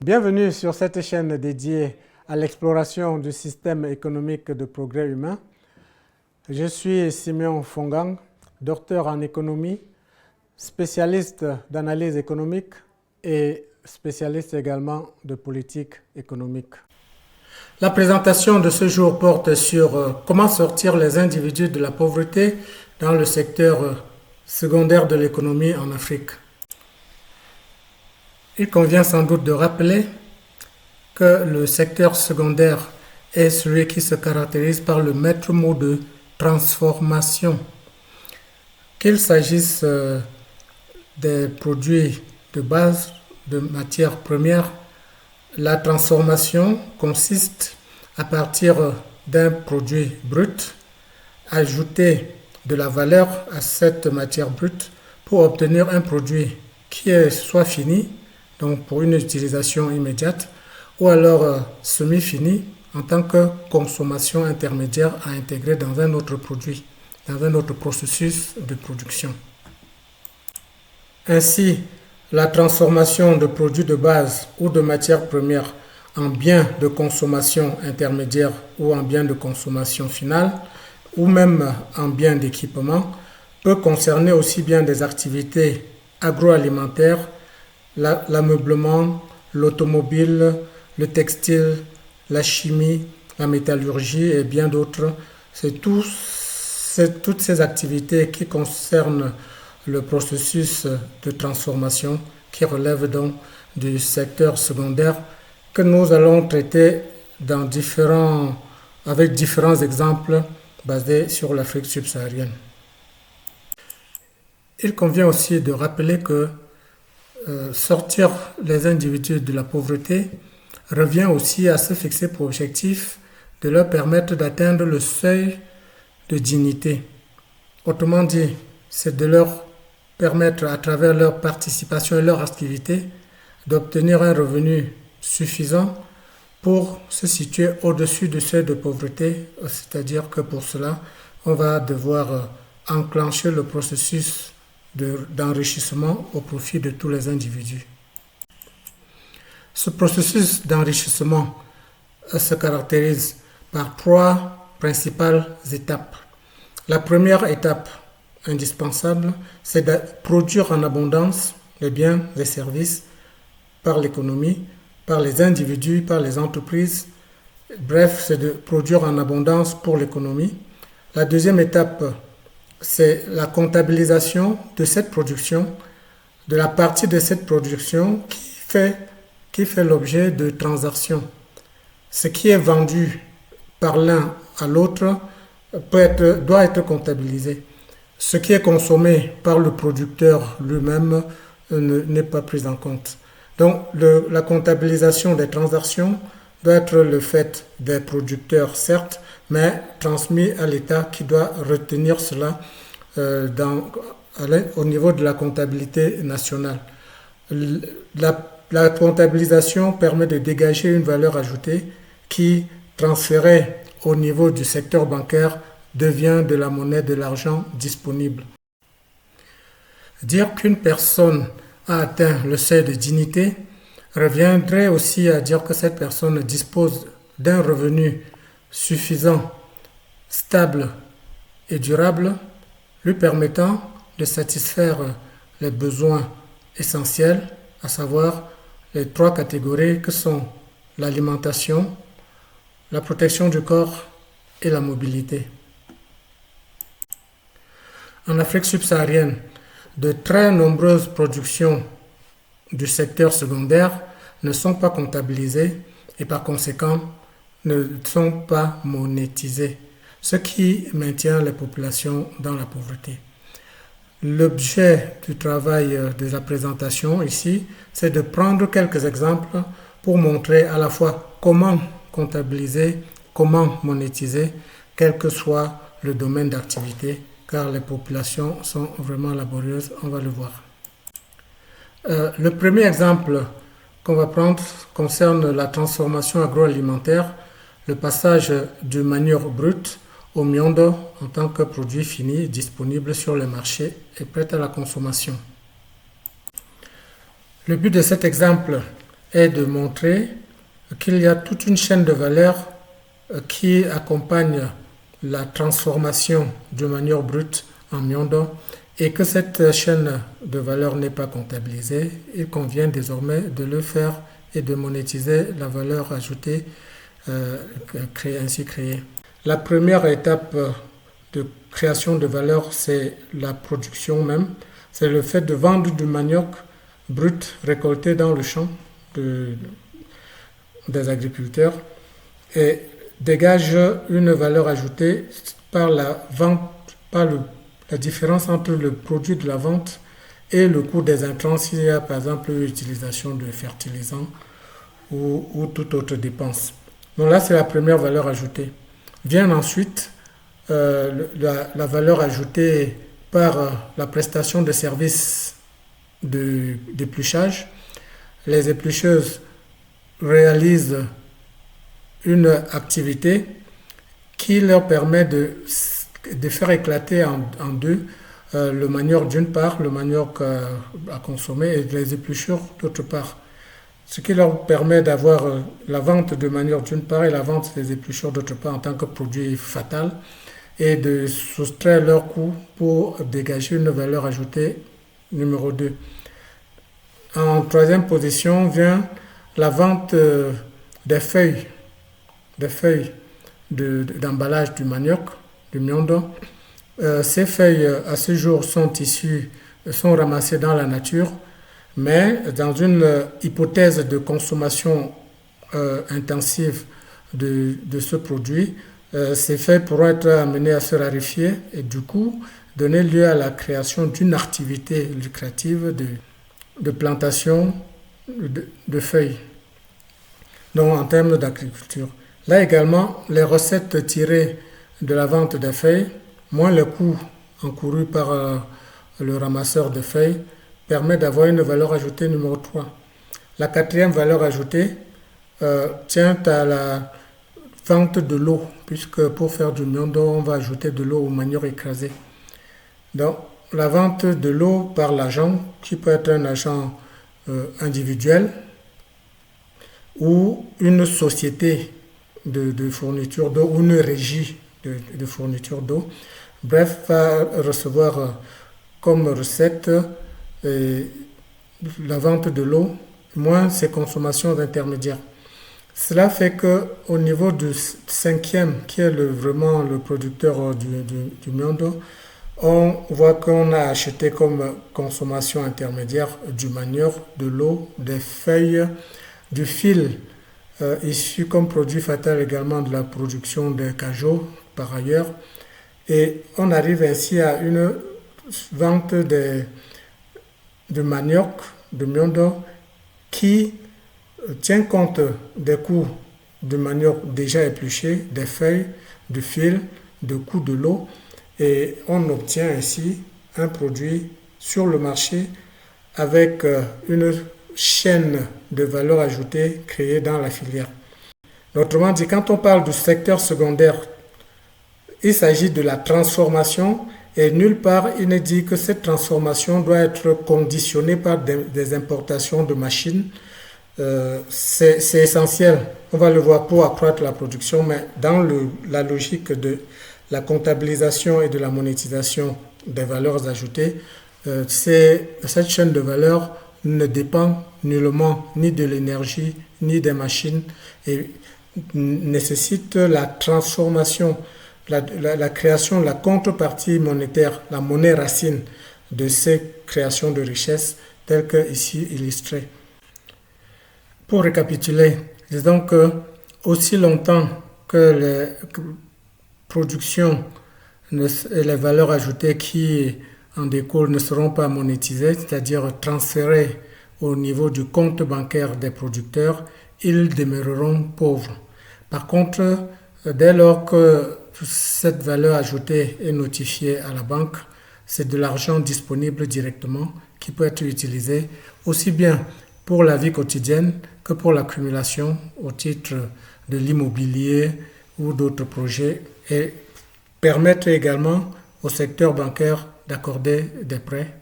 Bienvenue sur cette chaîne dédiée à l'exploration du système économique de progrès humain. Je suis Simeon Fongang, docteur en économie, spécialiste d'analyse économique et spécialiste également de politique économique. La présentation de ce jour porte sur comment sortir les individus de la pauvreté dans le secteur secondaire de l'économie en Afrique. Il convient sans doute de rappeler que le secteur secondaire est celui qui se caractérise par le maître mot de transformation. Qu'il s'agisse des produits de base, de matières premières, la transformation consiste à partir d'un produit brut, ajouter de la valeur à cette matière brute pour obtenir un produit qui est soit fini, donc pour une utilisation immédiate, ou alors semi-fini en tant que consommation intermédiaire à intégrer dans un autre produit, dans un autre processus de production. Ainsi, la transformation de produits de base ou de matières premières en biens de consommation intermédiaire ou en biens de consommation finale, ou même en biens d'équipement, peut concerner aussi bien des activités agroalimentaires, l'ameublement, l'automobile, le textile, la chimie, la métallurgie et bien d'autres. C'est toutes ces activités qui concernent le processus de transformation qui relève donc du secteur secondaire que nous allons traiter avec différents exemples basés sur l'Afrique subsaharienne. Il convient aussi de rappeler que sortir les individus de la pauvreté revient aussi à se fixer pour objectif de leur permettre d'atteindre le seuil de dignité. Autrement dit, c'est de leur permettre à travers leur participation et leur activité d'obtenir un revenu suffisant pour se situer au-dessus du seuil de pauvreté, c'est-à-dire que pour cela, on va devoir enclencher le processus d'enrichissement au profit de tous les individus. Ce processus d'enrichissement se caractérise par trois principales étapes. La première étape indispensable, c'est de produire en abondance les biens et services par l'économie, par les individus, par les entreprises. Bref, c'est de produire en abondance pour l'économie. La deuxième étape, c'est la comptabilisation de cette production, de la partie de cette production qui fait l'objet de transactions. Ce qui est vendu par l'un à l'autre doit être comptabilisé. Ce qui est consommé par le producteur lui-même n'est pas pris en compte. Donc la comptabilisation des transactions doit être le fait des producteurs, certes, mais transmis à l'État qui doit retenir cela au niveau de la comptabilité nationale. La comptabilisation permet de dégager une valeur ajoutée qui, transférée au niveau du secteur bancaire, devient de la monnaie, de l'argent disponible. Dire qu'une personne a atteint le seuil de dignité reviendrait aussi à dire que cette personne dispose d'un revenu suffisant, stable et durable, lui permettant de satisfaire les besoins essentiels, à savoir les trois catégories que sont l'alimentation, la protection du corps et la mobilité. En Afrique subsaharienne, de très nombreuses productions du secteur secondaire ne sont pas comptabilisées et par conséquent ne sont pas monétisées, ce qui maintient les populations dans la pauvreté. L'objet du travail de la présentation ici, c'est de prendre quelques exemples pour montrer à la fois comment comptabiliser, comment monétiser, quel que soit le domaine d'activité, car les populations sont vraiment laborieuses, on va le voir. Le premier exemple qu'on va prendre concerne la transformation agroalimentaire, le passage du manure brute au miondo en tant que produit fini disponible sur le marché et prêt à la consommation. Le but de cet exemple est de montrer qu'il y a toute une chaîne de valeur qui accompagne la transformation de manure brute en myondo et que cette chaîne de valeur n'est pas comptabilisée. Il convient désormais de le faire et de monétiser la valeur ajoutée ainsi créée. La première étape de création de valeur, c'est la production même. C'est le fait de vendre du manioc brut récolté dans le champ des agriculteurs et dégage une valeur ajoutée par la vente, par la différence entre le produit de la vente et le coût des intrants s'il y a par exemple l'utilisation de fertilisants ou toute autre dépense. Donc là, c'est la première valeur ajoutée. Vient ensuite la valeur ajoutée par la prestation de services d'épluchage. Les éplucheuses réalisent une activité qui leur permet de faire éclater en deux le manioc d'une part, le manioc à consommer et les épluchures d'autre part. Ce qui leur permet d'avoir la vente de manioc d'une part et la vente des épluchures d'autre part en tant que produit fatal et de soustraire leurs coûts pour dégager une valeur ajoutée numéro 2. En troisième position vient la vente des feuilles d'emballage du manioc, du myondo. Ces feuilles, à ce jour, sont ramassées dans la nature, mais dans une hypothèse de consommation intensive de ce produit, ces feuilles pourront être amenées à se raréfier et du coup donner lieu à la création d'une activité lucrative de plantation de feuilles, donc en termes d'agriculture. Là également, les recettes tirées de la vente des feuilles, moins le coût encouru par le ramasseur de feuilles, permet d'avoir une valeur ajoutée numéro 3. La quatrième valeur ajoutée tient à la vente de l'eau, puisque pour faire du myondo, on va ajouter de l'eau au manioc écrasé. Donc, la vente de l'eau par l'agent, qui peut être un agent individuel ou une société de fourniture d'eau ou une régie de fourniture d'eau, bref, va recevoir comme recette la vente de l'eau, moins ses consommations intermédiaires. Cela fait qu'au niveau du cinquième, qui est vraiment le producteur du myondo, on voit qu'on a acheté comme consommation intermédiaire du manioc, de l'eau, des feuilles, du fil issu comme produit fatal également de la production de cajou par ailleurs. Et on arrive ainsi à une vente de manioc, de myondo, qui tient compte des coûts de manioc déjà épluché, des feuilles, du fil, du coût de l'eau, et on obtient ainsi un produit sur le marché avec une chaîne de valeur ajoutée créée dans la filière. Autrement dit, quand on parle du secteur secondaire, il s'agit de la transformation et nulle part il n'est dit que cette transformation doit être conditionnée par des importations de machines. C'est essentiel, on va le voir, pour accroître la production, mais dans la logique de la comptabilisation et de la monétisation des valeurs ajoutées, cette chaîne de valeur ne dépend nullement ni de l'énergie ni des machines et nécessite la transformation, la création, la contrepartie monétaire, la monnaie racine de ces créations de richesses telles que ici illustrées. Pour récapituler, disons que aussi longtemps que les productions et les valeurs ajoutées qui en découlent ne seront pas monétisées, c'est-à-dire transférées au niveau du compte bancaire des producteurs, ils demeureront pauvres. Par contre, dès lors que cette valeur ajoutée est notifiée à la banque, c'est de l'argent disponible directement qui peut être utilisé aussi bien pour la vie quotidienne que pour l'accumulation au titre de l'immobilier ou d'autres projets et permettre également au secteur bancaire d'accorder des prêts,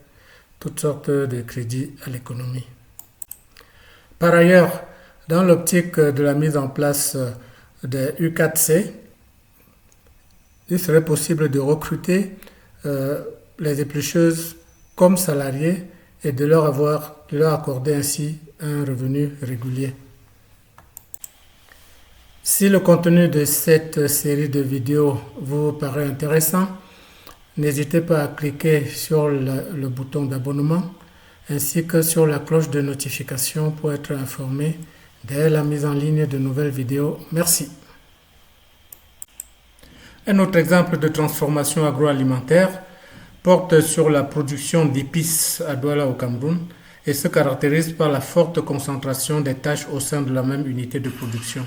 toutes sortes de crédits à l'économie. Par ailleurs, Dans l'optique de la mise en place des U4C, il serait possible de recruter les éplucheuses comme salariés et de leur accorder ainsi un revenu régulier. Si le contenu de cette série de vidéos vous paraît intéressant, n'hésitez pas à cliquer sur le bouton d'abonnement ainsi que sur la cloche de notification pour être informé dès la mise en ligne de nouvelles vidéos. Merci. Un autre exemple de transformation agroalimentaire porte sur la production d'épices à Douala au Cameroun et se caractérise par la forte concentration des tâches au sein de la même unité de production.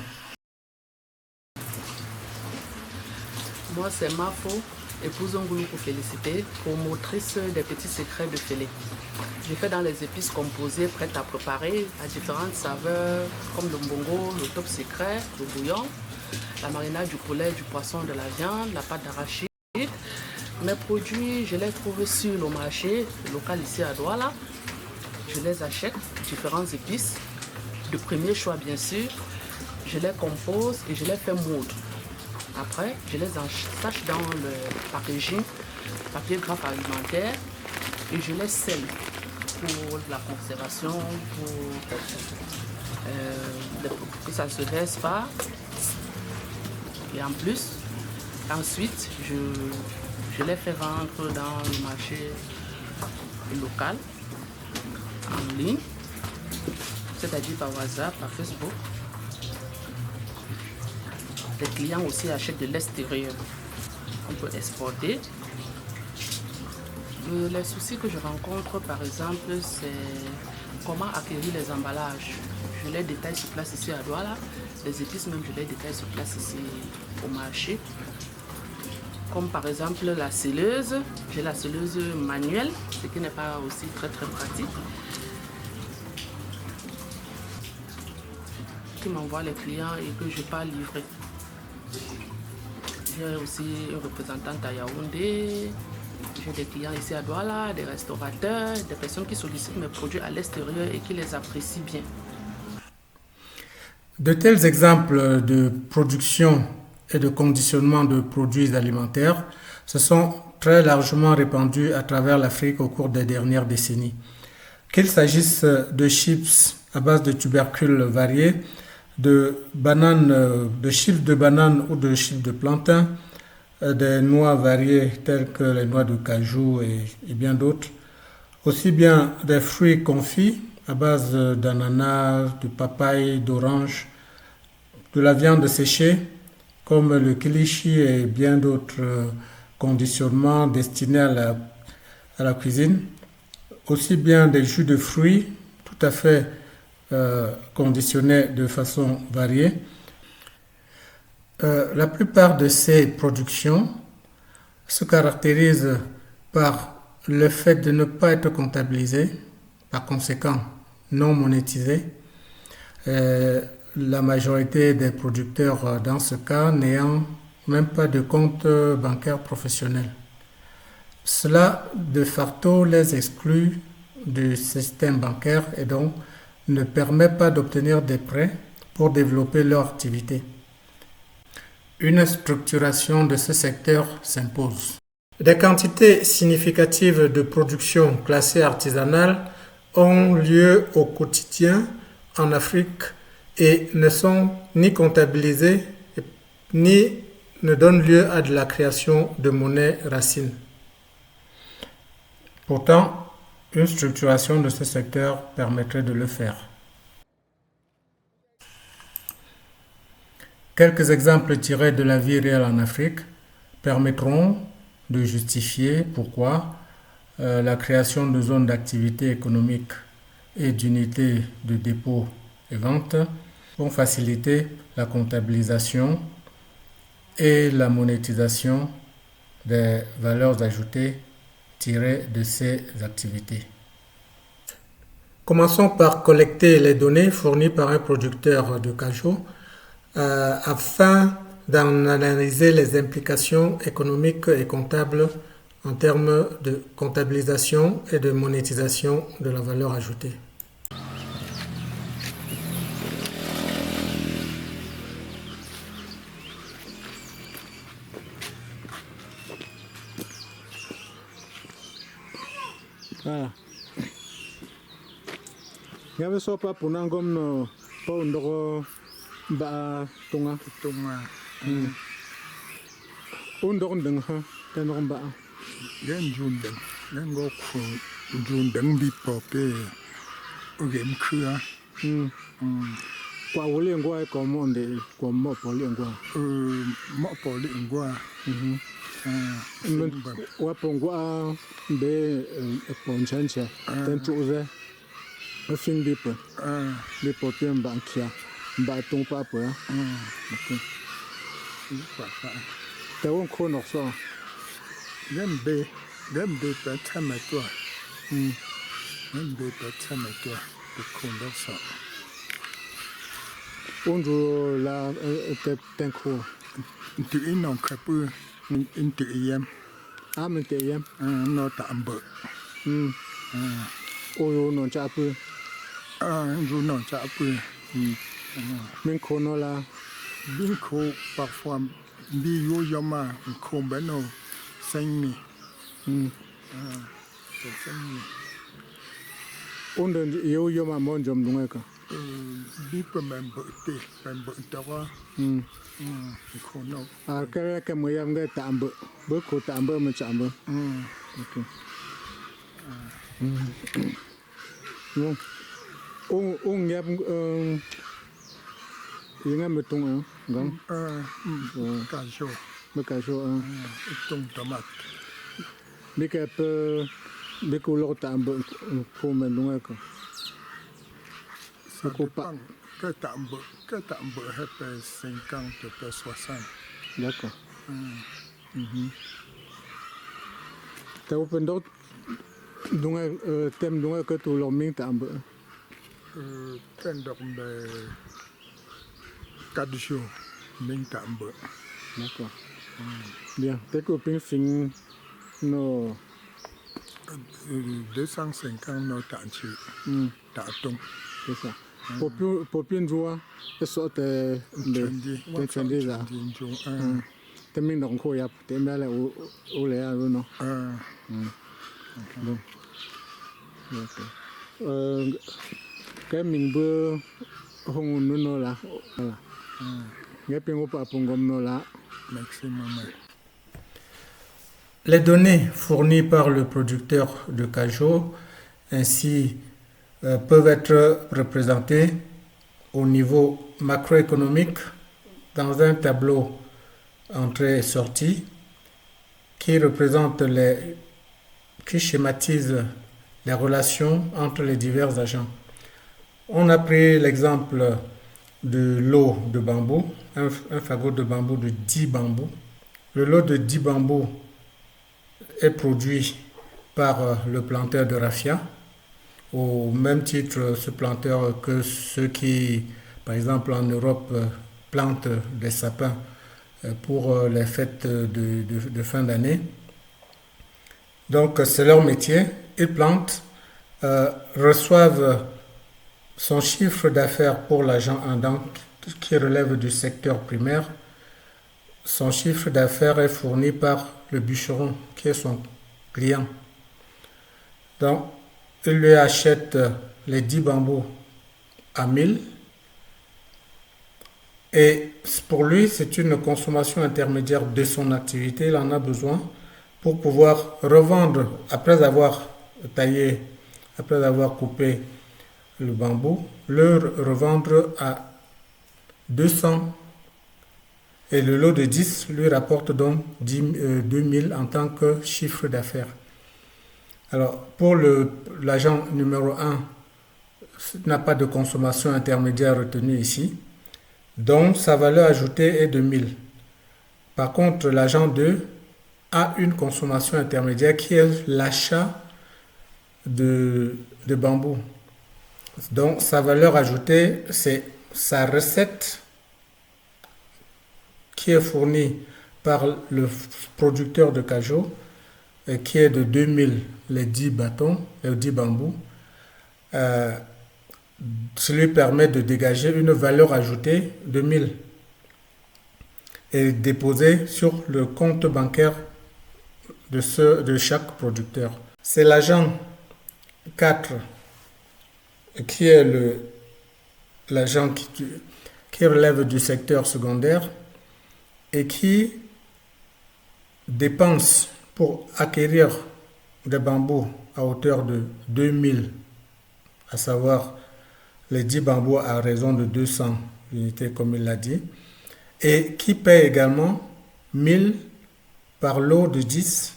Moi, c'est Mafo, épouse Ngoulou pour féliciter, promotrice des petits secrets de Félé. J'ai fait dans les épices composées prêtes à préparer à différentes saveurs comme le mbongo, le top secret, le bouillon, la marinade du poulet, du poisson, de la viande, la pâte d'arachide. Mes produits, je les trouve sur le marché local ici à Douala. Je les achète, différentes épices, de premier choix bien sûr. Je les compose et je les fais moudre. Après, je les ensache dans le packaging, papier grappe alimentaire, et je les scelle pour la conservation, pour que ça ne se verse pas. Et en plus, ensuite, je les fais vendre dans le marché local, en ligne, c'est-à-dire par WhatsApp, par Facebook. Les clients aussi achètent de l'extérieur. On peut exporter. Les soucis que je rencontre, par exemple, c'est comment acquérir les emballages. Je les détaille sur place ici à Douala. Les épices même, je les détaille sur place ici au marché. Comme par exemple la scelleuse. J'ai la scelleuse manuelle, ce qui n'est pas aussi très pratique. Qui m'envoie les clients et que je pars livrer. J'ai aussi une représentante à Yaoundé, j'ai des clients ici à Douala, des restaurateurs, des personnes qui sollicitent mes produits à l'extérieur et qui les apprécient bien. De tels exemples de production et de conditionnement de produits alimentaires se sont très largement répandus à travers l'Afrique au cours des dernières décennies. Qu'il s'agisse de chips à base de tubercules variés, de chips de banane ou de chips de plantain, des noix variées telles que les noix de cajou et bien d'autres, aussi bien des fruits confits à base d'ananas, de papaye, d'orange, de la viande séchée comme le kilichi et bien d'autres conditionnements destinés à la cuisine, aussi bien des jus de fruits tout à fait conditionnés de façon variée. La plupart de ces productions se caractérisent par le fait de ne pas être comptabilisées, par conséquent non monétisées. La majorité des producteurs dans ce cas n'ayant même pas de compte bancaire professionnel. Cela de facto les exclut du système bancaire et donc ne permet pas d'obtenir des prêts pour développer leur activité. Une structuration de ce secteur s'impose. Des quantités significatives de production classée artisanale ont lieu au quotidien en Afrique et ne sont ni comptabilisées ni ne donnent lieu à de la création de monnaie racine. Pourtant, une structuration de ce secteur permettrait de le faire. Quelques exemples tirés de la vie réelle en Afrique permettront de justifier pourquoi la création de zones d'activité économique et d'unités de dépôt et vente vont faciliter la comptabilisation et la monétisation des valeurs ajoutées tirées de ces activités. Commençons par collecter les données fournies par un producteur de cajou afin d'en analyser les implications économiques et comptables en termes de comptabilisation et de monétisation de la valeur ajoutée. Voilà. Il y avait ça pas pour nous comme pas un droit bas tonga. Tonga. Un droit d'un ha, d'un droit bas. Gen jundeng. Gen go ku jundeng bi poke. Ogem kua. Kwa wole ngwa comme on dit comme mo poli ngwa. Mo poli ngwa. Wa pongwa be ponchancha. Tentuze. A fin bipo. Bipo pien bankia. Ba ton papa. OK. T'as un chrono ça. Gen be pe tame toi. Gen be pe tame toi. De kondo ça. On joue la tenko. Tu inon kapu. Inti iyem. Ah mais t'es yem. No tambo. Oyo non chapu. Je non chapu. Min chrono la. Binko parfois bi yo yama ko beno senni. On donne yo ma mon jom dungeka. Bi pe member tawa. Ko no. Ah kaya mo yam ga tambo. Bo ko tambo mo chambo. OK. Non. On yam yinga metung gang. Kajo. Me kajo Tung tomat. Bika pe biko lo tambo ko me dungeka. Ça dépend. Que tambo hepe 50 pe 60. D'accord. T'as open d'autres thème donc que tout l'homme tambo. Pendant 4 jours, ming tambo. D'accord. Bien. Tes copines fin no 250 no tanchi. Tatung. c'est ça. Popin joie et sorte de t'incendier là. T'es mis dans quoi yap t'es mis là où les a non. Bon. OK. Cái mình bơ không nó là voilà. Nghe tiếng của Pongom nó là Maximum. Les données fournies par le producteur de cajou ainsi peuvent être représentées au niveau macroéconomique dans un tableau entrée et sortie qui schématise les relations entre les divers agents. On a pris l'exemple de lot de bambou, un fagot de bambou de 10 bambous. Le lot de 10 bambous est produit par le planteur de raffia, au même titre ce planteur que ceux qui, par exemple en Europe, plantent des sapins pour les fêtes de fin d'année. Donc c'est leur métier, ils plantent, reçoivent son chiffre d'affaires pour l'agent indent qui relève du secteur primaire. Son chiffre d'affaires est fourni par le bûcheron qui est son client. Donc, il lui achète les 10 bambous à 1000 et pour lui, c'est une consommation intermédiaire de son activité. Il en a besoin pour pouvoir revendre après avoir taillé, après avoir coupé le bambou, le revendre à 200 et le lot de 10 lui rapporte donc 2000 en tant que chiffre d'affaires. Alors pour l'agent numéro 1, n'a pas de consommation intermédiaire retenue ici, donc sa valeur ajoutée est de 1000. Par contre l'agent 2 a une consommation intermédiaire qui est l'achat de bambou. Donc sa valeur ajoutée, c'est sa recette qui est fournie par le producteur de cajou, qui est de 2000 les 10 bâtons, les 10 bambous. Ça lui permet de dégager une valeur ajoutée de 1000 et déposer sur le compte bancaire de chaque producteur. C'est l'agent 4, qui est l'agent qui relève du secteur secondaire et qui dépense pour acquérir des bambous à hauteur de 2000, à savoir les 10 bambous à raison de 200 unités comme il l'a dit, et qui paie également 1000 par lot de 10,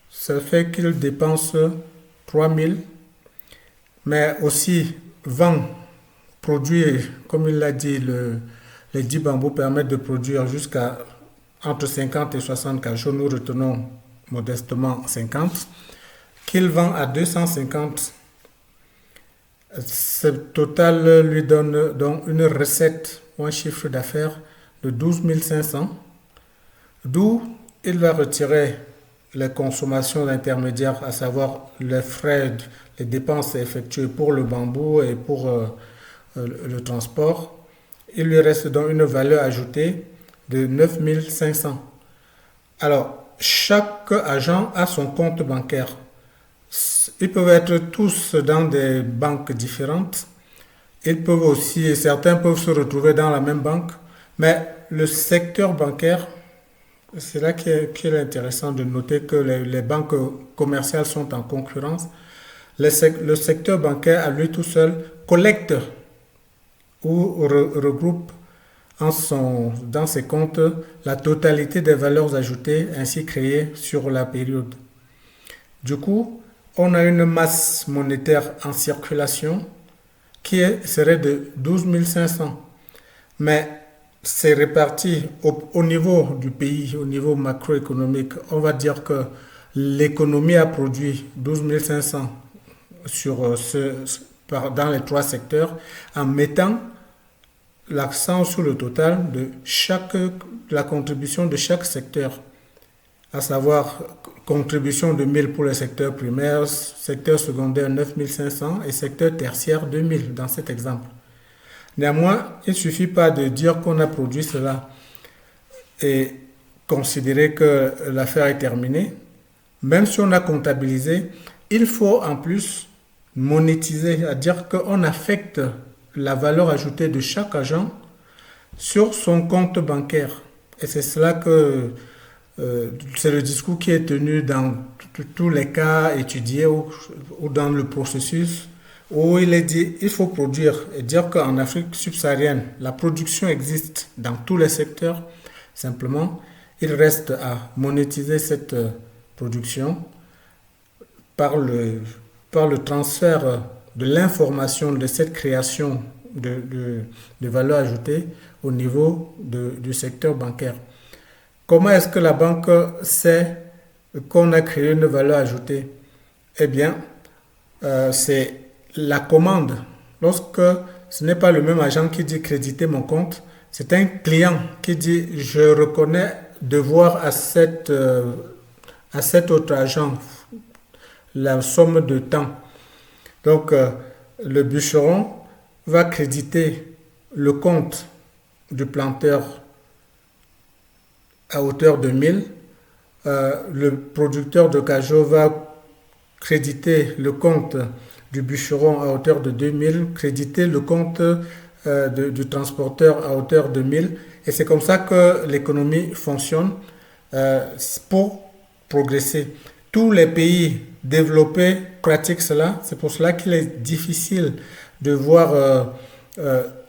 ça fait qu'il dépense 3000, mais aussi vend, produit, comme il l'a dit, les 10 bambous permettent de produire jusqu'à entre 50 et 60 cachots, nous retenons modestement 50, qu'il vend à 250. Ce total lui donne donc une recette ou un chiffre d'affaires de 12 500, d'où il va retirer les consommations intermédiaires, à savoir les frais, les dépenses effectuées pour le bambou et pour le transport. Il lui reste donc une valeur ajoutée de 9 500. Alors, chaque agent a son compte bancaire. Ils peuvent être tous dans des banques différentes. Ils peuvent aussi, certains peuvent se retrouver dans la même banque, mais le secteur bancaire, c'est là qu'il est intéressant de noter que les banques commerciales sont en concurrence. Le secteur bancaire, à lui tout seul, collecte ou regroupe dans ses comptes la totalité des valeurs ajoutées ainsi créées sur la période. Du coup, on a une masse monétaire en circulation qui serait de 12 500. Mais c'est réparti au niveau du pays, au niveau macroéconomique. On va dire que l'économie a produit 12 500 dans les 3 secteurs en mettant l'accent sur le total de la contribution de chaque secteur, à savoir contribution de 1000 pour le secteur primaire, secteur secondaire 9 500 et secteur tertiaire 2000 dans cet exemple. Néanmoins, il ne suffit pas de dire qu'on a produit cela et considérer que l'affaire est terminée. Même si on a comptabilisé, il faut en plus monétiser, c'est-à-dire qu'on affecte la valeur ajoutée de chaque agent sur son compte bancaire. Et c'est cela que c'est le discours qui est tenu dans tous les cas étudiés ou dans le processus où il est dit il faut produire et dire qu'en Afrique subsaharienne, la production existe dans tous les secteurs. Simplement, il reste à monétiser cette production par le transfert de l'information de cette création de valeur ajoutée au niveau du secteur bancaire. Comment est-ce que la banque sait qu'on a créé une valeur ajoutée? Eh bien, c'est la commande. Lorsque ce n'est pas le même agent qui dit créditer mon compte, c'est un client qui dit je reconnais devoir à cet autre agent la somme de temps. Donc, le bûcheron va créditer le compte du planteur à hauteur de 1000. Le producteur de cajou va créditer le compte du bûcheron à hauteur de 2000, créditer le compte du transporteur à hauteur de 1000. Et c'est comme ça que l'économie fonctionne pour progresser. Tous les pays développés pratiquent cela. C'est pour cela qu'il est difficile de voir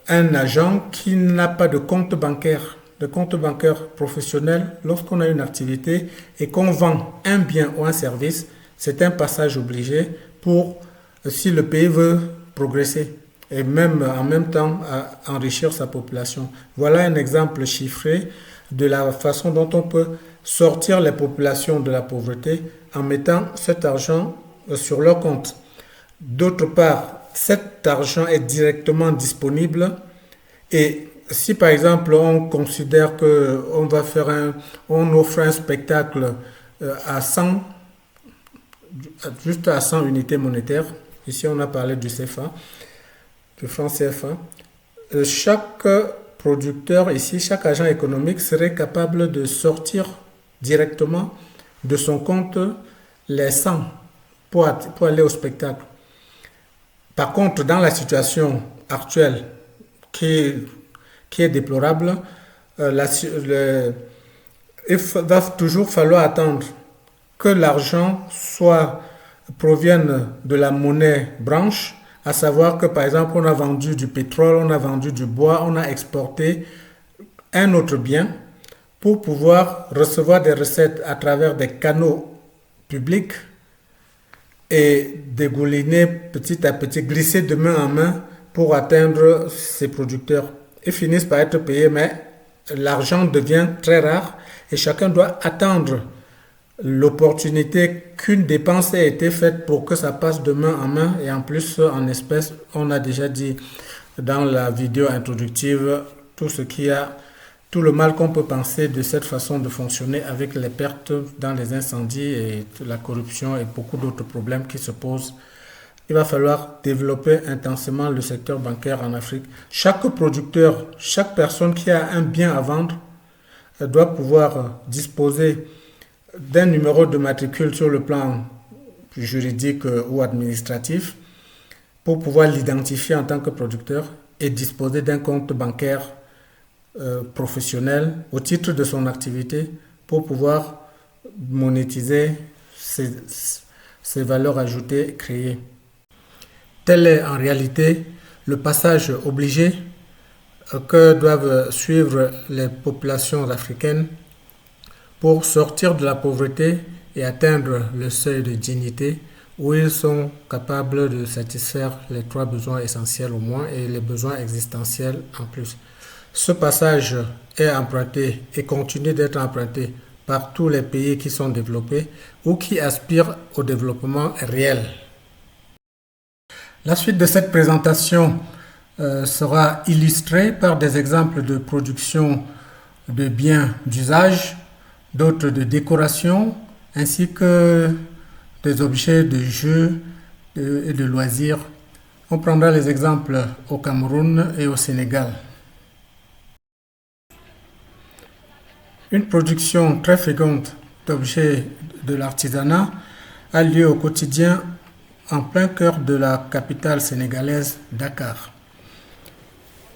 un agent qui n'a pas de compte bancaire professionnel. Lorsqu'on a une activité et qu'on vend un bien ou un service, c'est un passage obligé pour, si le pays veut progresser et même en même temps enrichir sa population. Voilà un exemple chiffré de la façon dont on peut sortir les populations de la pauvreté en mettant cet argent sur leur compte. D'autre part, cet argent est directement disponible et si par exemple on considère qu'on va on offre un spectacle à 100, juste à 100 unités monétaires, ici on a parlé du CFA, du franc CFA, chaque producteur ici, chaque agent économique serait capable de sortir directement de son compte les 100 pour aller au spectacle. Par contre, dans la situation actuelle qui est déplorable, il va toujours falloir attendre que l'argent provienne de la monnaie branche, à savoir que par exemple on a vendu du pétrole, on a vendu du bois, on a exporté un autre bien pour pouvoir recevoir des recettes à travers des canaux publics et dégouliner petit à petit, glisser de main en main pour atteindre ces producteurs. Ils finissent par être payés, mais l'argent devient très rare et chacun doit attendre l'opportunité qu'une dépense ait été faite pour que ça passe de main en main et en plus en espèces. On a déjà dit dans la vidéo introductive tout le mal qu'on peut penser de cette façon de fonctionner avec les pertes dans les incendies et la corruption et beaucoup d'autres problèmes qui se posent. Il va falloir développer intensément le secteur bancaire en Afrique. Chaque producteur, chaque personne qui a un bien à vendre doit pouvoir disposer d'un numéro de matricule sur le plan juridique ou administratif pour pouvoir l'identifier en tant que producteur et disposer d'un compte bancaire professionnel au titre de son activité pour pouvoir monétiser ces valeurs ajoutées créées. Tel est en réalité le passage obligé que doivent suivre les populations africaines pour sortir de la pauvreté et atteindre le seuil de dignité où ils sont capables de satisfaire les 3 besoins essentiels au moins et les besoins existentiels en plus. Ce passage est emprunté et continue d'être emprunté par tous les pays qui sont développés ou qui aspirent au développement réel. La suite de cette présentation sera illustrée par des exemples de production de biens d'usage, d'autres de décoration, ainsi que des objets de jeu et de loisirs. On prendra les exemples au Cameroun et au Sénégal. Une production très fréquente d'objets de l'artisanat a lieu au quotidien en plein cœur de la capitale sénégalaise, Dakar.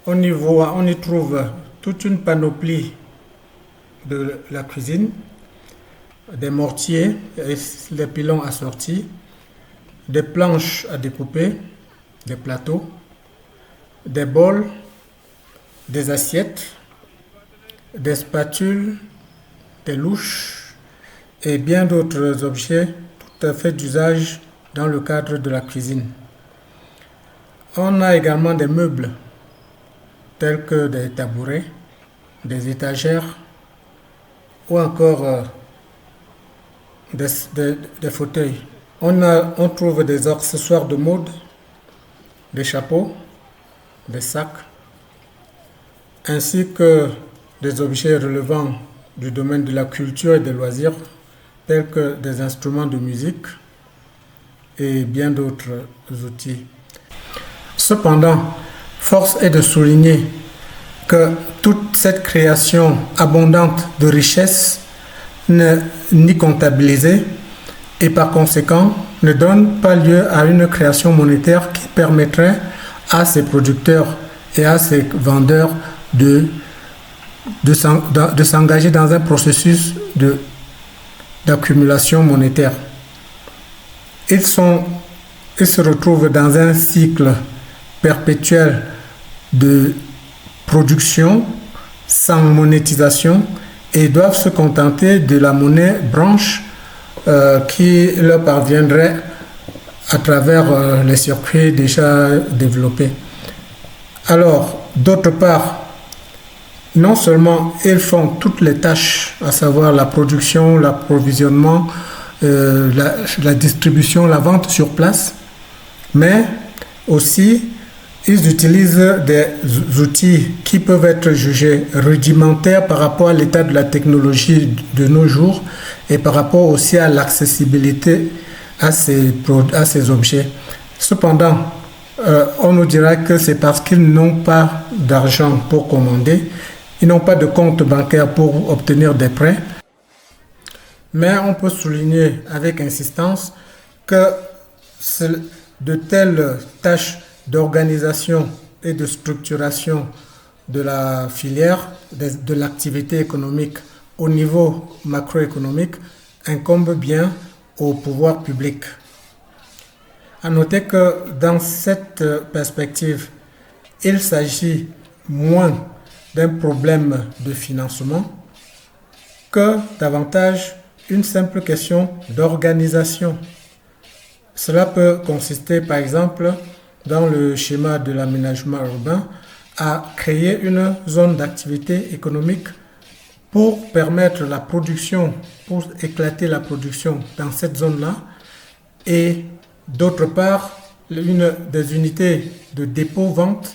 On y trouve toute une panoplie de la cuisine, des mortiers et les pilons assortis, des planches à découper, des plateaux, des bols, des assiettes, des spatules, des louches et bien d'autres objets tout à fait d'usage dans le cadre de la cuisine. On a également des meubles tels que des tabourets, des étagères ou encore des fauteuils. On trouve des accessoires de mode, des chapeaux, des sacs, ainsi que des objets relevant du domaine de la culture et des loisirs, tels que des instruments de musique et bien d'autres outils. Cependant, force est de souligner que toute cette création abondante de richesses n'est ni comptabilisée et par conséquent ne donne pas lieu à une création monétaire qui permettrait à ces producteurs et à ces vendeurs de s'engager dans un processus d'accumulation monétaire. Ils se retrouvent dans un cycle perpétuel de production sans monétisation et doivent se contenter de la monnaie branche qui leur parviendrait à travers les circuits déjà développés. Alors, d'autre part, non seulement ils font toutes les tâches, à savoir la production, l'approvisionnement, la distribution, la vente sur place, mais aussi ils utilisent des outils qui peuvent être jugés rudimentaires par rapport à l'état de la technologie de nos jours et par rapport aussi à l'accessibilité à ces objets. Cependant, on nous dira que c'est parce qu'ils n'ont pas d'argent pour commander, ils n'ont pas de compte bancaire pour obtenir des prêts. Mais on peut souligner avec insistance que de telles tâches d'organisation et de structuration de la filière, de l'activité économique au niveau macroéconomique incombent bien au pouvoir public. À noter que dans cette perspective, il s'agit moins d'un problème de financement que davantage une simple question d'organisation. Cela peut consister par exemple dans le schéma de l'aménagement urbain à créer une zone d'activité économique pour permettre la production, pour éclater la production dans cette zone-là, et d'autre part, des unités de dépôt-vente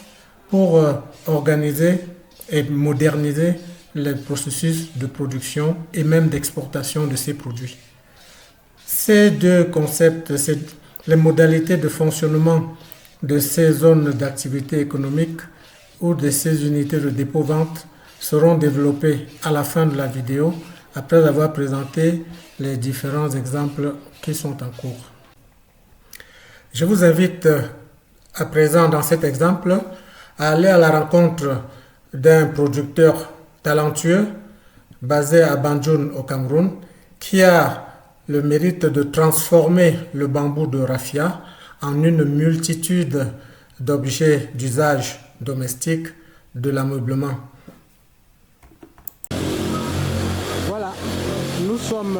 pour organiser et moderniser les processus de production et même d'exportation de ces produits. Ces deux concepts, les modalités de fonctionnement de ces zones d'activité économique ou de ces unités de dépôt-vente seront développés à la fin de la vidéo après avoir présenté les différents exemples qui sont en cours. Je vous invite à présent dans cet exemple à aller à la rencontre d'un producteur talentueux basé à Banjul au Cameroun qui a le mérite de transformer le bambou de raffia en une multitude d'objets d'usage domestique de l'ameublement. Voilà, nous sommes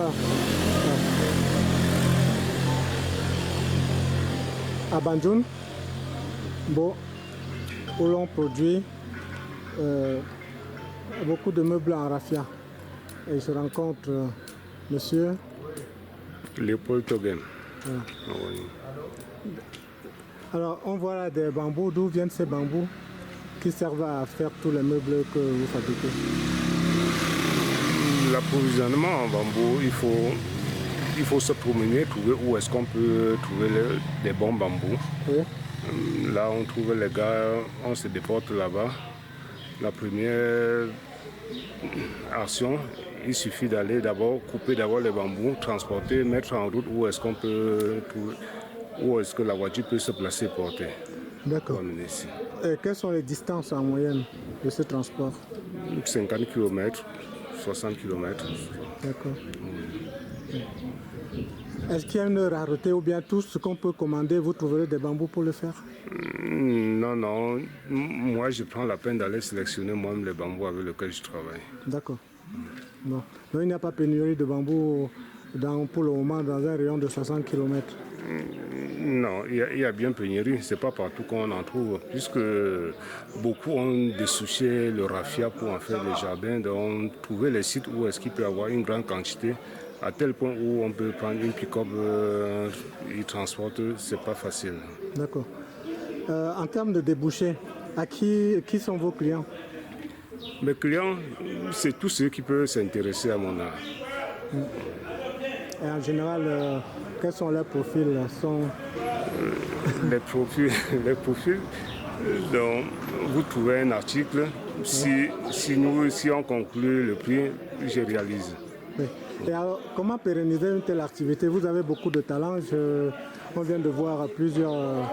à Banjul, où l'on produit beaucoup de meubles en raffia. Et je rencontre monsieur Léopold Toguen. Voilà. Ah oui. Alors, on voit là des bambous. D'où viennent ces bambous qui servent à faire tous les meubles que vous fabriquez? L'approvisionnement en bambou, il faut se promener, trouver où est-ce qu'on peut trouver des bons bambous. Oui. Là, on trouve les gars, on se déporte là-bas. La première action, il suffit d'aller d'abord couper les bambous, transporter, mettre en route où est-ce qu'on peut trouver, où est-ce que la voiture peut se placer et porter. D'accord. Et quelles sont les distances en moyenne de ce transport? 50 km, 60 km. D'accord. Est-ce qu'il y a une rareté ou bien tout ce qu'on peut commander, vous trouverez des bambous pour le faire? Non, non. Moi, je prends la peine d'aller sélectionner moi-même les bambous avec lesquels je travaille. D'accord. Bon. Donc il n'y a pas pénurie de bambous pour le moment dans un rayon de 60 km? Non, il y a bien pénurie. Ce n'est pas partout qu'on en trouve, puisque beaucoup ont dessouché le raffia pour en faire des jardins. Donc, trouver les sites où est-ce qu'il peut y avoir une grande quantité, à tel point où on peut prendre une pick-up, y transporter, c'est pas facile. D'accord. En termes de débouchés, qui sont vos clients? Mes clients, c'est tous ceux qui peuvent s'intéresser à mon art. Et en général, quels sont leurs profils? Les profils, donc, vous trouvez un article, si on conclut le prix, je réalise. Oui. Et alors, comment pérenniser une telle activité? Vous avez beaucoup de talent. On vient de voir plusieurs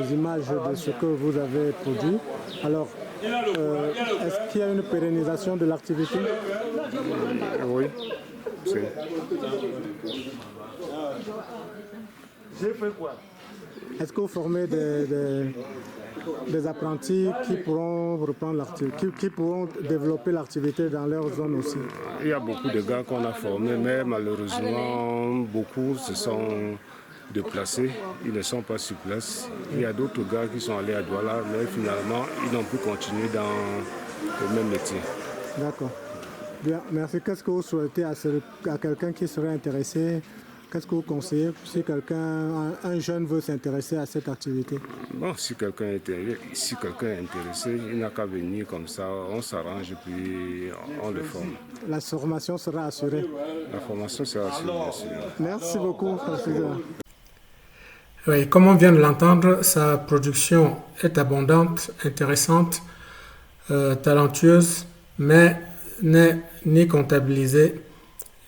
images de ce que vous avez produit. Alors, est-ce qu'il y a une pérennisation de l'activité? Oui. Est-ce que vous formez des apprentis qui pourront reprendre l'activité, qui pourront développer l'activité dans leur zone aussi? Il y a beaucoup de gars qu'on a formés, mais malheureusement, beaucoup se sont déplacés. Ils ne sont pas sur place. Il y a d'autres gars qui sont allés à Douala, mais finalement, ils n'ont plus continué dans le même métier. D'accord. Bien, merci. Qu'est-ce que vous souhaitez à quelqu'un qui serait intéressé? Qu'est-ce que vous conseillez si un jeune veut s'intéresser à cette activité? Bon, si quelqu'un est intéressé, il n'a qu'à venir comme ça, on s'arrange et puis on le forme. La formation sera assurée? La formation sera assurée, bien sûr. Merci beaucoup. Oui, comme on vient de l'entendre, sa production est abondante, intéressante, talentueuse, mais n'est ni comptabilisée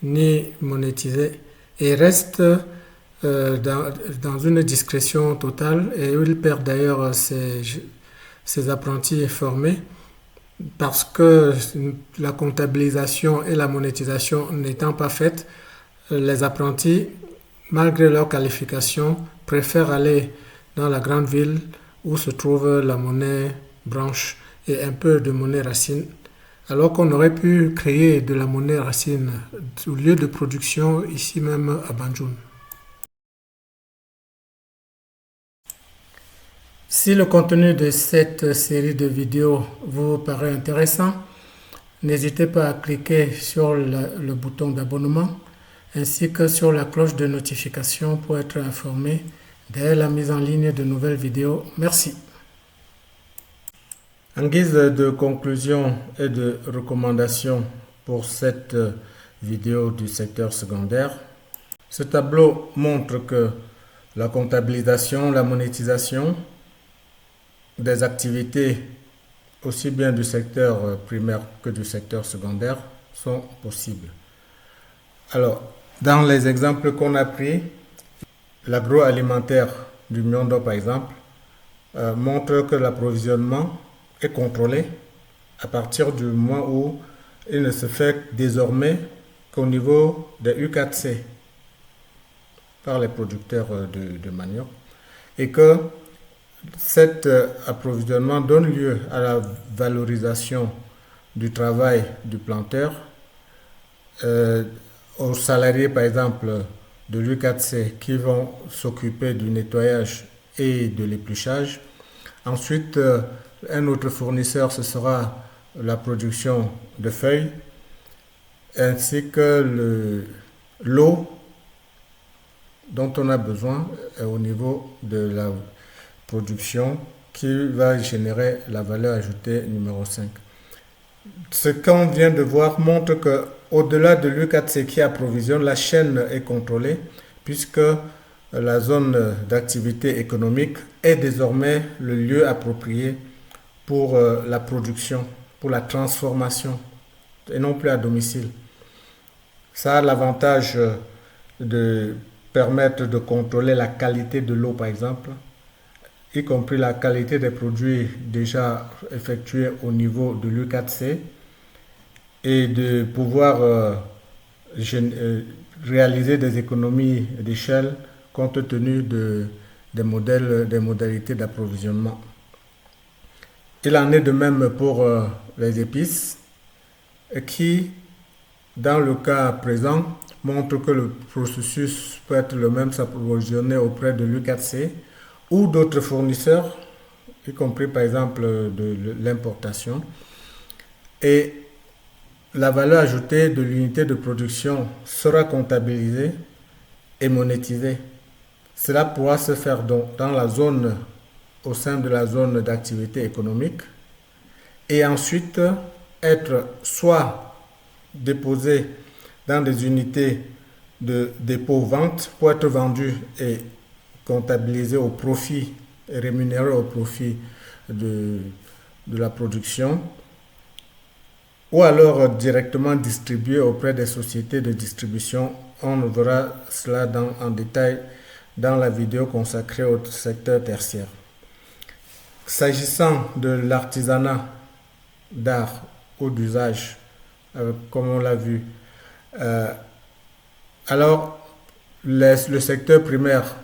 ni monétisée et reste dans une discrétion totale et où il perd d'ailleurs ses apprentis formés parce que la comptabilisation et la monétisation n'étant pas faites, les apprentis, malgré leur qualification, préfèrent aller dans la grande ville où se trouve la monnaie branche et un peu de monnaie racine, alors qu'on aurait pu créer de la monnaie racine au lieu de production ici même à Banjul. Si le contenu de cette série de vidéos vous paraît intéressant, n'hésitez pas à cliquer sur le bouton d'abonnement ainsi que sur la cloche de notification pour être informé dès la mise en ligne de nouvelles vidéos. Merci. En guise de conclusion et de recommandation pour cette vidéo du secteur secondaire, ce tableau montre que la comptabilisation, la monétisation des activités aussi bien du secteur primaire que du secteur secondaire sont possibles. Alors, dans les exemples qu'on a pris, l'agroalimentaire du Miondo par exemple montre que l'approvisionnement est contrôlé à partir du moment où il ne se fait désormais qu'au niveau des U4C par les producteurs de manioc et que cet approvisionnement donne lieu à la valorisation du travail du planteur, aux salariés par exemple de l'U4C qui vont s'occuper du nettoyage et de l'épluchage. Ensuite, un autre fournisseur, ce sera la production de feuilles, ainsi que l'eau dont on a besoin au niveau de la production qui va générer la valeur ajoutée numéro 5. Ce qu'on vient de voir montre que au-delà de l'U4C qui approvisionne, la chaîne est contrôlée puisque la zone d'activité économique est désormais le lieu approprié pour la production, pour la transformation et non plus à domicile. Ça a l'avantage de permettre de contrôler la qualité de l'eau par exemple, y compris la qualité des produits déjà effectués au niveau de l'U4C et de pouvoir réaliser des économies d'échelle compte tenu des modalités d'approvisionnement. Il en est de même pour les épices qui, dans le cas présent, montre que le processus peut être le même, s'approvisionner auprès de l'U4C ou d'autres fournisseurs, y compris par exemple de l'importation. Et la valeur ajoutée de l'unité de production sera comptabilisée et monétisée. Cela pourra se faire donc dans la zone, au sein de la zone d'activité économique, et ensuite être soit déposée dans des unités de dépôt-vente pour être vendue et comptabilisée au profit et rémunérée au profit de la production, ou alors directement distribuée auprès des sociétés de distribution. On verra cela en détail dans la vidéo consacrée au secteur tertiaire. S'agissant de l'artisanat d'art ou d'usage, comme on l'a vu, alors le secteur primaire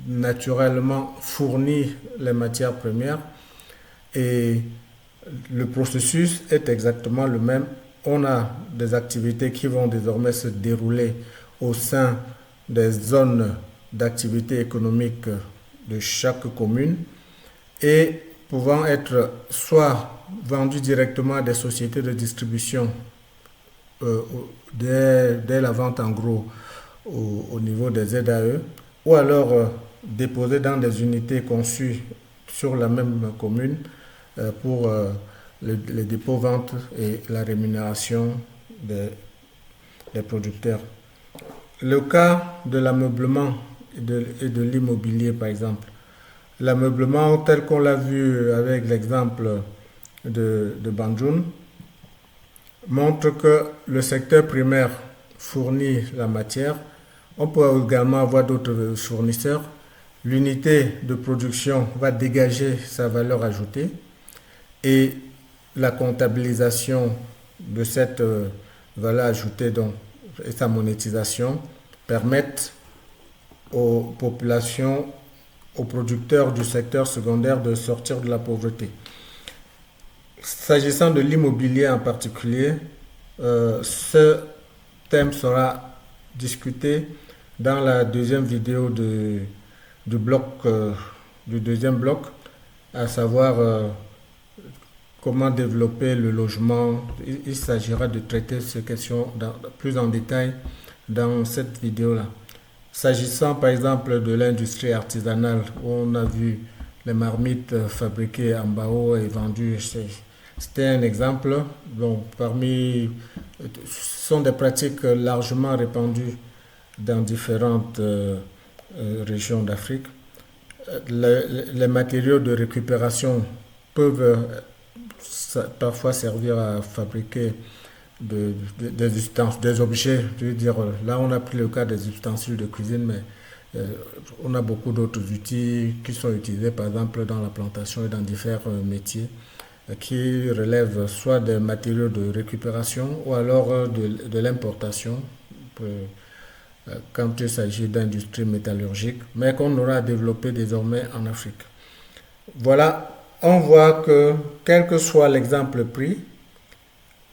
naturellement fournit les matières premières et le processus est exactement le même. On a des activités qui vont désormais se dérouler au sein des zones d'activité économique de chaque commune et pouvant être soit vendues directement à des sociétés de distribution dès la vente en gros au niveau des ZAE, ou alors déposées dans des unités conçues sur la même commune pour les dépôts-ventes et la rémunération des producteurs. Le cas de l'ameublement et de l'immobilier, par exemple. L'ameublement, tel qu'on l'a vu avec l'exemple de Banjul, montre que le secteur primaire fournit la matière, On peut également avoir d'autres fournisseurs. L'unité de production va dégager sa valeur ajoutée et la comptabilisation de cette valeur ajoutée donc, et sa monétisation permettent aux populations, aux producteurs du secteur secondaire de sortir de la pauvreté. S'agissant de l'immobilier en particulier, ce thème sera discuté dans la deuxième vidéo du deuxième bloc, à savoir comment développer le logement. Il s'agira de traiter ces questions plus en détail dans cette vidéo-là. S'agissant par exemple de l'industrie artisanale, où on a vu les marmites fabriquées en Bao et vendues, c'était un exemple. Donc, ce sont des pratiques largement répandues dans différentes régions d'Afrique. Les matériaux de récupération peuvent parfois servir à fabriquer des objets. Je veux dire, là, on a pris le cas des ustensiles de cuisine, mais on a beaucoup d'autres outils qui sont utilisés, par exemple, dans la plantation et dans différents métiers qui relèvent soit des matériaux de récupération ou alors de l'importation quand il s'agit d'industrie métallurgique, mais qu'on aura développé désormais en Afrique. Voilà, on voit que quel que soit l'exemple pris,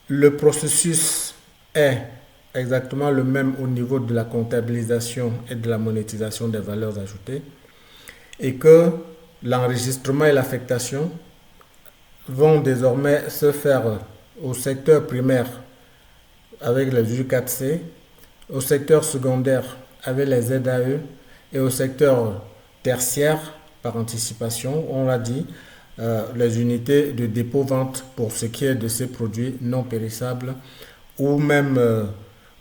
le processus est exactement le même au niveau de la comptabilisation et de la monétisation des valeurs ajoutées et que l'enregistrement et l'affectation vont désormais se faire au secteur primaire avec les U4C, au secteur secondaire avec les ZAE et au secteur tertiaire par anticipation, on l'a dit, les unités de dépôt-vente pour ce qui est de ces produits non périssables ou même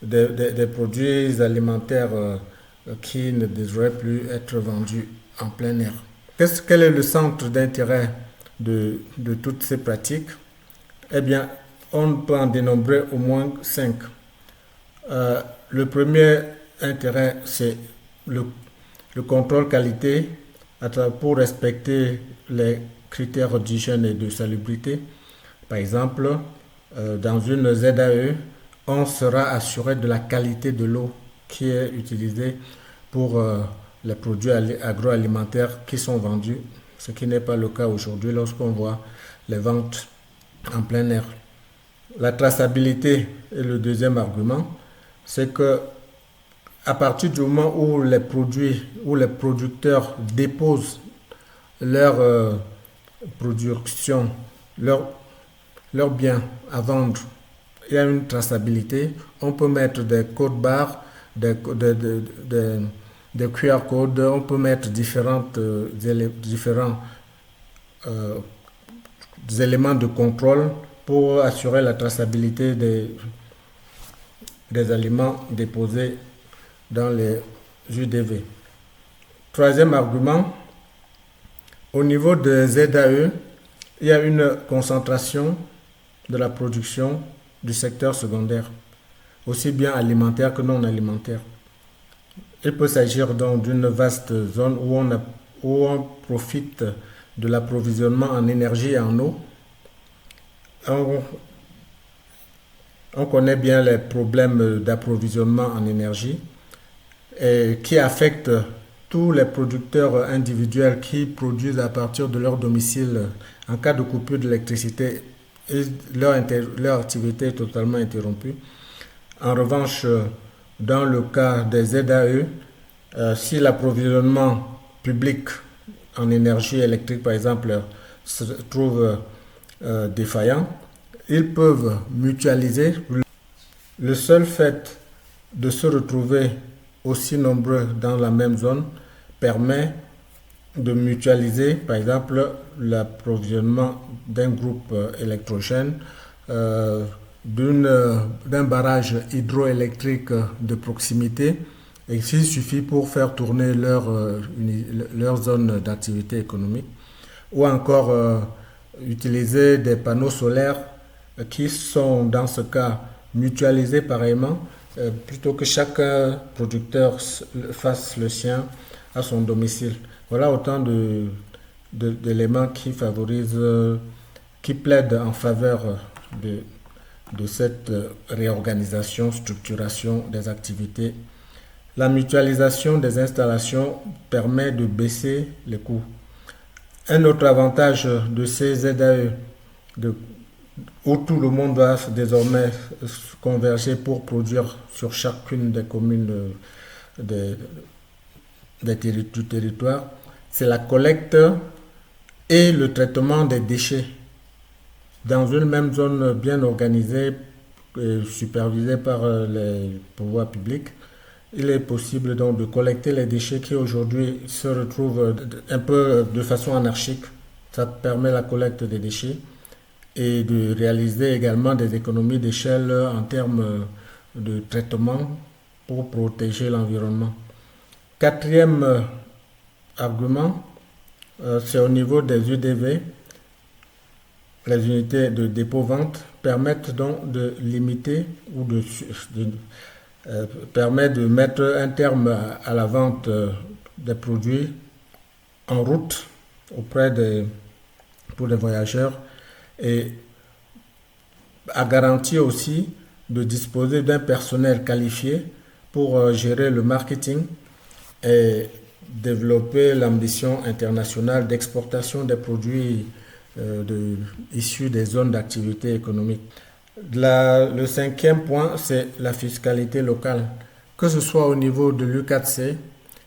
des produits alimentaires qui ne devraient plus être vendus en plein air. Quel est le centre d'intérêt de toutes ces pratiques? Eh bien, on peut en dénombrer au moins 5. Le premier intérêt, c'est le contrôle qualité pour respecter les critères d'hygiène et de salubrité. Par exemple, dans une ZAE, on sera assuré de la qualité de l'eau qui est utilisée pour les produits agroalimentaires qui sont vendus, ce qui n'est pas le cas aujourd'hui lorsqu'on voit les ventes en plein air. La traçabilité est le deuxième argument, c'est que à partir du moment où les producteurs déposent leur production, leurs biens à vendre, il y a une traçabilité. On peut mettre des codes barres, des QR codes, on peut mettre différents éléments de contrôle pour assurer la traçabilité des aliments déposés dans les UDV. Troisième argument, au niveau des ZAE, il y a une concentration de la production du secteur secondaire, aussi bien alimentaire que non alimentaire. Il peut s'agir donc d'une vaste zone où on profite de l'approvisionnement en énergie et en eau. On connaît bien les problèmes d'approvisionnement en énergie et qui affectent tous les producteurs individuels qui produisent à partir de leur domicile en cas de coupure d'électricité. Leur activité est totalement interrompue. En revanche, dans le cas des ZAE, si l'approvisionnement public en énergie électrique, par exemple, se trouve défaillant, ils peuvent mutualiser. Le seul fait de se retrouver aussi nombreux dans la même zone permet de mutualiser, par exemple, l'approvisionnement d'un groupe électrogène, d'un barrage hydroélectrique de proximité, et il suffit pour faire tourner leur zone d'activité économique, ou encore utiliser des panneaux solaires qui sont dans ce cas mutualisés pareillement plutôt que chaque producteur fasse le sien à son domicile. Voilà autant d'éléments qui favorisent, qui plaident en faveur de cette réorganisation, structuration des activités. La mutualisation des installations permet de baisser les coûts. Un autre avantage de ces ZAE, où tout le monde doit désormais converger pour produire sur chacune des communes du territoire, c'est la collecte et le traitement des déchets dans une même zone bien organisée et supervisée par les pouvoirs publics. Il est possible donc de collecter les déchets qui aujourd'hui se retrouvent un peu de façon anarchique. Ça permet la collecte des déchets et de réaliser également des économies d'échelle en termes de traitement pour protéger l'environnement. Quatrième argument, c'est au niveau des UDV. Les unités de dépôt-vente permettent donc de limiter ou permet de mettre un terme à la vente des produits en route pour les voyageurs et a garanti aussi de disposer d'un personnel qualifié pour gérer le marketing et développer l'ambition internationale d'exportation des produits issus des zones d'activité économique. Le cinquième point, c'est la fiscalité locale. Que ce soit au niveau de l'U4C,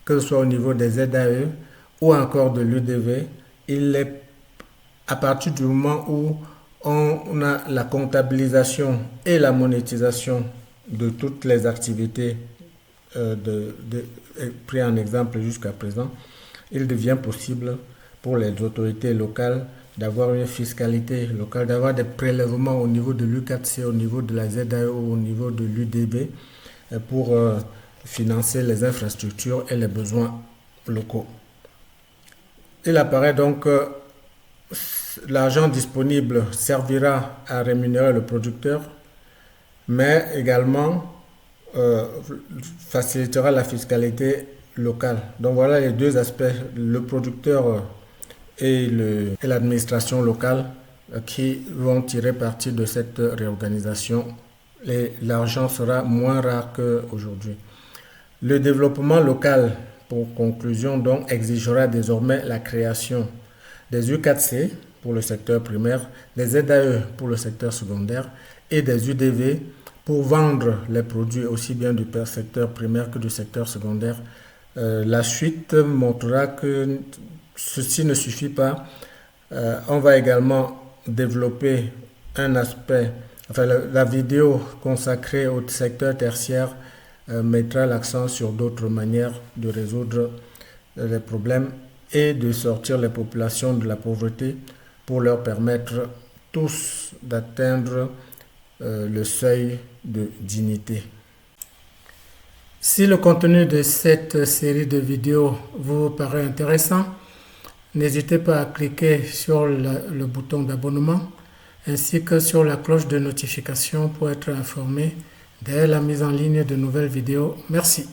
que ce soit au niveau des ZAE ou encore de l'UDV, il est à partir du moment où on a la comptabilisation et la monétisation de toutes les activités pris en exemple jusqu'à présent, il devient possible pour les autorités locales d'avoir une fiscalité locale, d'avoir des prélèvements au niveau de l'U4C, au niveau de la ZAE ou au niveau de l'UDB pour financer les infrastructures et les besoins locaux. Il apparaît donc que l'argent disponible servira à rémunérer le producteur, mais également facilitera la fiscalité locale. Donc voilà les deux aspects, le producteur et l'administration locale qui vont tirer parti de cette réorganisation. L'argent sera moins rare qu'aujourd'hui. Le développement local, pour conclusion, donc, exigera désormais la création des U4C pour le secteur primaire, des ZAE pour le secteur secondaire et des UDV pour vendre les produits aussi bien du secteur primaire que du secteur secondaire. La suite montrera que ceci ne suffit pas. On va également développer un aspect, la vidéo consacrée au secteur tertiaire mettra l'accent sur d'autres manières de résoudre les problèmes et de sortir les populations de la pauvreté pour leur permettre tous d'atteindre le seuil de dignité. Si le contenu de cette série de vidéos vous paraît intéressant, n'hésitez pas à cliquer sur le bouton d'abonnement ainsi que sur la cloche de notification pour être informé dès la mise en ligne de nouvelles vidéos. Merci.